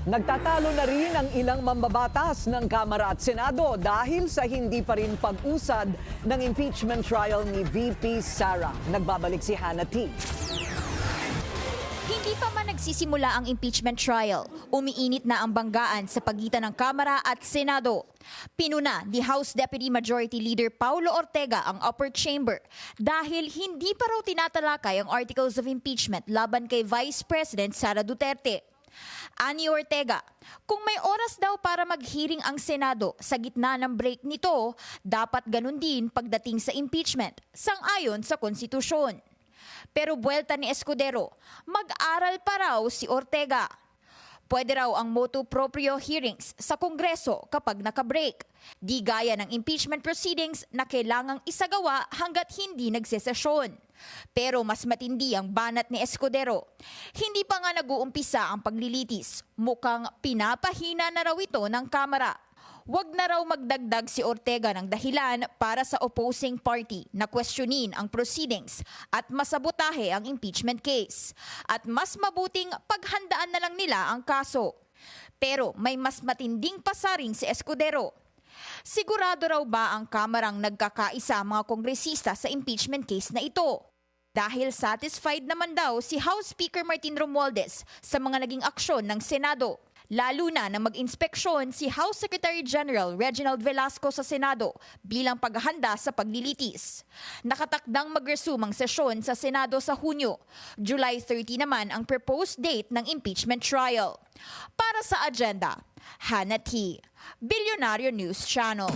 Nagtatalo na rin ang ilang mambabatas ng Kamara at Senado dahil sa hindi pa rin pag-usad ng impeachment trial ni VP Sara. Nagbabalik si Hannah T. Hindi pa man nagsisimula ang impeachment trial, umiinit na ang banggaan sa pagitan ng Kamara at Senado. Pinuna ni House Deputy Majority Leader Paulo Ortega ang upper chamber dahil hindi pa raw tinatalakay ang articles of impeachment laban kay Vice President Sara Duterte. Ani Ortega, kung may oras daw para mag-hearing ang Senado sa gitna ng break nito, dapat ganun din pagdating sa impeachment, sang-ayon sa konstitusyon. Pero buwelta ni Escudero, mag-aral pa raw si Ortega. Pwede raw ang motu proprio hearings sa Kongreso kapag naka-break. Di gaya ng impeachment proceedings na kailangang isagawa hanggat hindi nagsesesyon. Pero mas matindi ang banat ni Escudero. Hindi pa nga nag-uumpisa ang paglilitis. Mukhang pinapahina na raw ito ng Kamara. Huwag na raw magdagdag si Ortega ng dahilan para sa opposing party na questionin ang proceedings at masabotahe ang impeachment case. At mas mabuting paghandaan na lang nila ang kaso. Pero may mas matinding pasaring si Escudero. Sigurado raw ba ang Kamarang nagkakaisa mga kongresista sa impeachment case na ito? Dahil satisfied naman daw si House Speaker Martin Romualdez sa mga naging aksyon ng Senado. Lalo na mag-inspeksyon si House Secretary General Reginald Velasco sa Senado bilang paghahanda sa paglilitis. Nakatakdang mag-resume ang sesyon sa Senado sa Hunyo. July 30 naman ang proposed date ng impeachment trial. Para sa agenda, Hannah T. Bilyonaryo News Channel.